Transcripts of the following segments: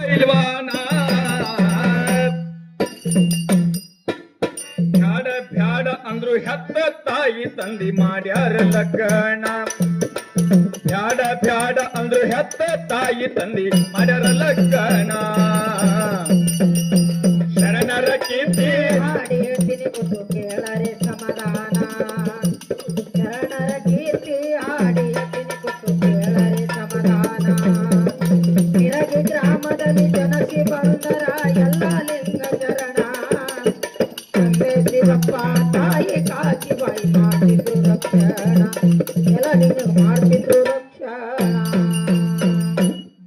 ಪೈಲ್ವಾನ ಬ್ಯಾಡ ಬ್ಯಾಡ ಅಂದ್ರು ಹೆತ್ತ ತಾಯಿ ತಂದಿ ಮಾಡ್ಯಾರ ಲಗ್ನ ಬ್ಯಾಡ ಬ್ಯಾಡ ಅಂದ್ರು ಹೆತ್ತ ತಾಯಿ ತಂದಿ ಮಾಡ್ಯಾರ ಲಗ್ನ ಶರಣರ ಕೀರ್ತಿ ಹಾಡಿ ಹೇಳ್ತೀನಿ ಕೂತು ಕೇಳರೆ ಸಮಾಧಾನ ಶರಣರ ಕೀರ್ತಿ ಹಾಡಿ ಹೇಳ್ತೀನಿ ಕೂತು ಕೇಳರೆ ಸಮಾಧಾನ ಹಿರಗಿ ಗ್ರಾಮದಲ್ಲಿ ಜನಸಿ ಬಂದರ ಎಲ್ಲ ಲಿಂಗ ಶರಣ ತಂದೆ ಶಿವಪ್ಪ ತಾಯಿ ಕಾಶಿಬಾಯಿ ಮಾಡ್ತಿದ್ರು ರಕ್ಷಣ ಎಲ್ಲ ಲಿಂಗ ಮಾಡ್ತಿದ್ರು ರಕ್ಷಣ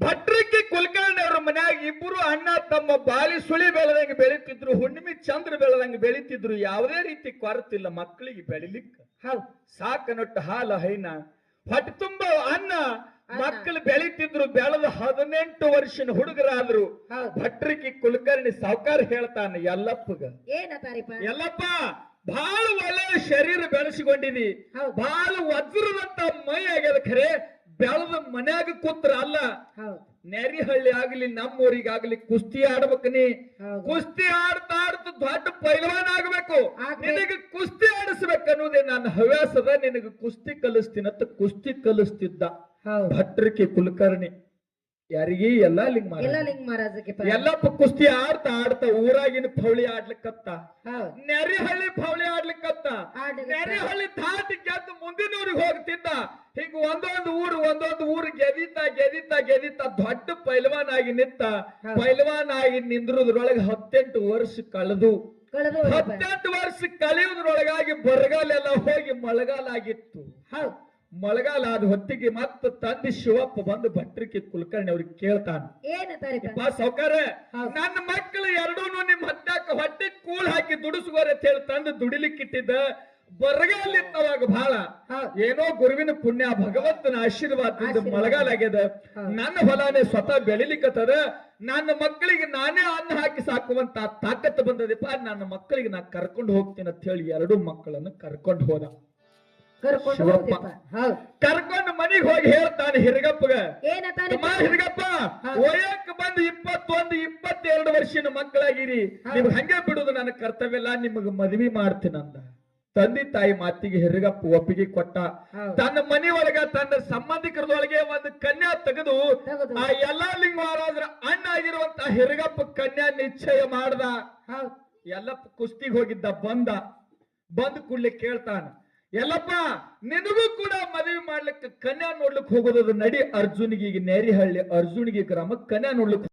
ಭಟ್ರಕ್ಕೆ ಕುಲಕರ್ಣಿ ಅವ್ರ ಮನ್ಯಾಗ ಇಬ್ಬರು ಅಣ್ಣ ತಮ್ಮ ಬಾಲಿ ಸುಳಿ ಬೆಳೆದಂಗೆ ಬೆಳಿತಿದ್ರು ಹುಣ್ಣಿಮೆ ಚಂದ್ರ ಬೆಳೆದಂಗೆ ಬೆಳಿತಿದ್ರು ಯಾವುದೇ ರೀತಿ ಕೊರತಿಲ್ಲ ಮಕ್ಕಳಿಗೆ ಬೆಳಿಲಿಕ್ಕ ಹೌದು ಸಾಕನೊಟ್ಟು ಹಾಲ ಹೈನ ಹೊಟ್ಟೆ ತುಂಬ ಅನ್ನ ಮಕ್ಕಳು ಬೆಳಿತಿದ್ರು ಬೆಳೆದ 18 ವರ್ಷದ ಹುಡುಗರಾದ್ರು ಹೌದು ಭಟ್ರಿಕಿ ಕುಲಕರ್ಣಿ ಸಾವುಕಾರ ಹೇಳ್ತಾನೆ ಎಲ್ಲಪ್ಪಗ ಏನತಾರಿಪ್ಪ ಎಲ್ಲಪ್ಪ ಬಹಳ ಒಳ್ಳೆ ಶರೀರ ಬೆಳೆಸಿಕೊಂಡಿದಿ ಹೌದು ಬಹಳ ವಜ್ರದಂತ ಮೈ ಆಗ್ಯದ ಖರೆ ಬೆಳೆದ ಮನ್ಯಾಗ ಕೂತ್ರ ಅಲ್ಲ ಹೌದು ನೆರಿಹಳ್ಳಿ ಆಗ್ಲಿ ನಮ್ಮೂರಿಗಾಗ್ಲಿ ಕುಸ್ತಿ ಆಡ್ಬೇಕನಿ ಹೌದು ಕುಸ್ತಿ ಆಡ್ತಾ ಆಡ್ತಾ ದೊಡ್ಡ ಪೈಲ್ವಾನ್ ಆಗ್ಬೇಕು ಆಗ್ಬೇಕು. ನಿನಗೆ ಕುಸ್ತಿ ಆಡಿಸ್ಬೇಕನ್ನೋದೇ ನನ್ನ ಹವ್ಯಾಸದ ನಿನಗೆ ಕುಸ್ತಿ ಕಲಿಸ್ತೀನಂತ ಕುಸ್ತಿ ಕಲಿಸ್ತಿದ್ದ ಹೌದು ಭಟ್ರಕಿ ಕುಲಕರ್ಣಿ ಯಾರಿಗಿ ಎಲ್ಲಾ ಲಿಂಗ ಎಲ್ಲ ಲಿಂಗ ಮಹಾರಾಜಕ್ಕೆ ಎಲ್ಲಪ್ಪ ಕುಸ್ತಿ ಆಡ್ತಾ ಆಡ್ತಾ ಊರಾಗಿನ ಫೌಳಿ ಆಡ್ಲಿಕ್ಕತ್ತ ಹೌದು ನೆರಿಹಳ್ಳಿ ಫೌಳಿ ಆಡ್ಲಿಕ್ಕತ್ತ ಆಡ್ಲಿಕ್ಕತ್ತ. ನೆರಿಹಳ್ಳಿ ದಾಟಿ ಗೆದ್ದು ಮುಂದಿನ ಊರಿಗೆ ಹೋಗ್ತಿದ್ದ ಹಿಂಗ ಒಂದೊಂದು ಊರು ಗೆದಿತಾ ದೊಡ್ಡ ಪೈಲ್ವಾನ್ ಆಗಿ ನಿಂತ ಹೌದು. ಪೈಲ್ವಾನ್ ಆಗಿ ನಿಂದ್ರದ್ರೊಳಗೆ 18 ವರ್ಷ ಕಳೆದು ಕಳೆದು 18 ವರ್ಷ ಕಳೆಯುವುದ್ರೊಳಗಾಗಿ ಬರಗಾಲೆಲ್ಲ ಹೋಗಿ ಮಳೆಗಾಲ ಆಗಿತ್ತು ಹೌದು ಮಳೆಗಾಲ ಆದ ಹೊತ್ತಿಗೆ ಮತ್ತ ತಂದೆ ಶಿವಪ್ಪ ಬಂದು ಭಟ್ರಿಕಿ ಕುಲಕರ್ಣಿ ಅವ್ರಿಗೆ ಕೇಳ್ತಾನ ಏನತಾರಿಪ್ಪ ಸೌಕಾರ ಹೌದು. ನನ್ನ ಮಕ್ಕಳು ಎರಡೂನು ನಿಮ್ ಹತ್ತಾಕ ಹೊಟ್ಟೆ ಕೂಳ್ ಹಾಕಿ ದುಡಿಸುವರೆ ಅಂತ ಹೇಳಿ ತಂದು ದುಡಿಲಿಕ್ಕಿಟ್ಟಿದ್ದ ಬರಗಾಲ ಇತ್ತವಾಗ ಬಹಳ ಹೌದು. ಏನೋ ಗುರುವಿನ ಪುಣ್ಯ ಭಗವಂತನ ಆಶೀರ್ವಾದದಿಂದ ಮಳೆಗಾಲ ಆಗ್ಯದ ಹೌದು. ನನ್ನ ಹೊಲಾನೆ ಸ್ವತಃ ಬೆಳಿಲಿಕ್ಕತ್ತದ ನನ್ನ ಮಕ್ಕಳಿಗೆ ನಾನೇ ಅನ್ನ ಹಾಕಿ ಸಾಕುವಂತ ತಾಕತ್ತು ಬಂದದಪ್ಪ ನನ್ನ ಮಕ್ಕಳಿಗೆ ನಾ ಕರ್ಕೊಂಡು ಹೋಗ್ತೀನಿ ಅಂತ ಹೇಳಿ 2 ಮಕ್ಕಳನ್ನು ಕರ್ಕೊಂಡು ಹೋದ ಕರ್ಕೊಂಡು ಶಿವಪ್ಪ. ಹೋಗ್ತಿಪ್ಪ. ಹೌದು ಕರ್ಕೊಂಡು ಮನಿಗ್ ಹೋಗಿ ಹೇಳ್ತಾನೆ ಹಿರಿಗಪ್ಪಗ ಏನತಾರಿಪ್ಪ ಹಿರಿಗಪ್ಪ ವಯಕ್ ಬಂದು 21-22 ವರ್ಷದ ಮಕ್ಕಳಾಗಿರಿ ನಿಮ್ಗೆ ಹಂಗೆ ಬಿಡುದು ನನ್ನ ಕರ್ತವ್ಯ ಇಲ್ಲ ನಿಮಗ್ ಮದ್ವಿ ಮಾಡ್ತೀನಂದ ತಂದೆ ತಾಯಿ ಮಾತಿಗೆ ಹಿರಿಗಪ್ಪ ಒಪ್ಪಿಗೆ ಕೊಟ್ಟ ಹೌದು. ತನ್ನ ಮನಿ ಒಳಗ ತನ್ನ ಸಂಬಂಧಿಕರದೊಳಗೆ ಒಂದು ಕನ್ಯಾ ತೆಗೆದು ತೆಗೆದು. ಆ ಎಲ್ಲಾ ಲಿಂಗ ಮಹಾರಾಜರ ಅಣ್ಣ ಆಗಿರುವಂತ ಹಿರಿಗಪ್ಪ ಕನ್ಯಾ ನಿಶ್ಚಯ ಮಾಡ್ದ ಹೌದು ಎಲ್ಲಪ್ಪ ಕುಸ್ತಿಗೆ ಹೋಗಿದ್ದ ಬಂದ ಕೂಡ್ಲೆ ಕೇಳ್ತಾನ ಎಲ್ಲಪ್ಪ ನಿನಗೂ ಕೂಡ ಮದುವೆ ಮಾಡ್ಲಿಕ್ಕೆ ಕನ್ಯಾ ನೋಡ್ಲಿಕ್ಕೆ ಹೋಗೋದು ನಡಿ ಅರ್ಜುನಿಗೆ ಈಗ ನೇರಿಹಳ್ಳಿ ಅರ್ಜುನಿಗೆ ಗ್ರಾಮ ಕನ್ಯಾ ನೋಡ್ಲಿಕ್ಕೆ